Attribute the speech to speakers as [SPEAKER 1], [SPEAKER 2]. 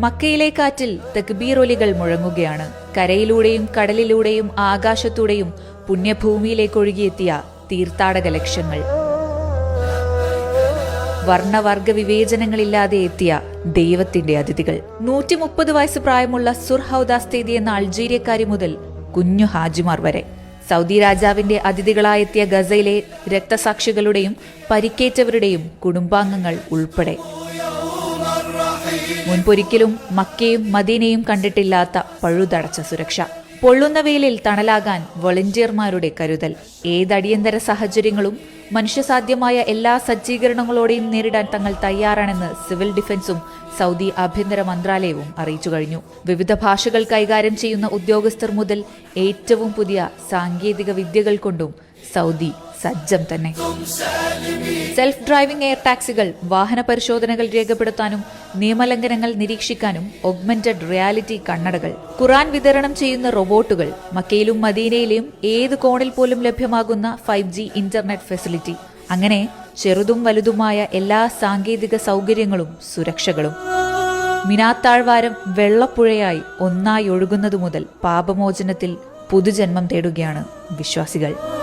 [SPEAKER 1] മക്കയിലെ കാറ്റിൽ തക്ബീറൊലികൾ മുഴങ്ങുകയാണ്. കരയിലൂടെയും കടലിലൂടെയും ആകാശത്തൂടെയും പുണ്യഭൂമിയിലേക്കൊഴുകിയെത്തിയ തീർത്ഥാടക ലക്ഷങ്ങൾ. വർണ്ണവർഗ വിവേചനങ്ങളില്ലാതെ എത്തിയ ദൈവത്തിന്റെ അതിഥികൾ. 130 വയസ്സ് പ്രായമുള്ള സുർഹൌദാസ്തേദി എന്ന അൾജീരിയക്കാരി മുതൽ കുഞ്ഞു ഹാജിമാർ വരെ സൗദി രാജാവിന്റെ അതിഥികളായെത്തിയ ഗസയിലെ രക്തസാക്ഷികളുടെയും പരിക്കേറ്റവരുടെയും കുടുംബാംഗങ്ങൾ ഉൾപ്പെടെ. മുൻപൊരിക്കലും മക്കയും മദീനയും കണ്ടിട്ടില്ലാത്ത പഴുതടച്ച സുരക്ഷ. പൊള്ളുന്ന വെയിലിൽ തണലാകാൻ വോളണ്ടിയർമാരുടെ കരുതൽ. ഏതടിയന്തര സാഹചര്യങ്ങളും മനുഷ്യസാധ്യമായ എല്ലാ സജ്ജീകരണങ്ങളോടെയും നേരിടാൻ തങ്ങൾ തയ്യാറാണെന്ന് സിവിൽ ഡിഫൻസും സൗദി ആഭ്യന്തര മന്ത്രാലയവും അറിയിച്ചു കഴിഞ്ഞു. വിവിധ ഭാഷകൾ കൈകാര്യം ചെയ്യുന്ന ഉദ്യോഗസ്ഥർ മുതൽ ഏറ്റവും പുതിയ സാങ്കേതിക വിദ്യകൾ കൊണ്ടും സൗദി സജ്ജം തന്നെ. സെൽഫ് ഡ്രൈവിംഗ് എയർ ടാക്സികൾ, വാഹന പരിശോധനകൾ രേഖപ്പെടുത്താനും നിയമലംഘനങ്ങൾ നിരീക്ഷിക്കാനും ഓഗ്മെന്റഡ് റിയാലിറ്റി കണ്ണടകൾ, ഖുറാൻ വിതരണം ചെയ്യുന്ന റോബോട്ടുകൾ, മക്കയിലും മദീനയിലെയും ഏത് കോണിൽ പോലും ലഭ്യമാകുന്ന 5G ഇന്റർനെറ്റ് ഫെസിലിറ്റി, അങ്ങനെ ചെറുതും വലുതുമായ എല്ലാ സാങ്കേതിക സൗകര്യങ്ങളും സുരക്ഷകളും. മിനാത്താഴ്വാരം വെള്ളപ്പുഴയായി ഒന്നായി ഒഴുകുന്നതു മുതൽ പാപമോചനത്തിൽ പുതുജന്മം തേടുകയാണ് വിശ്വാസികൾ.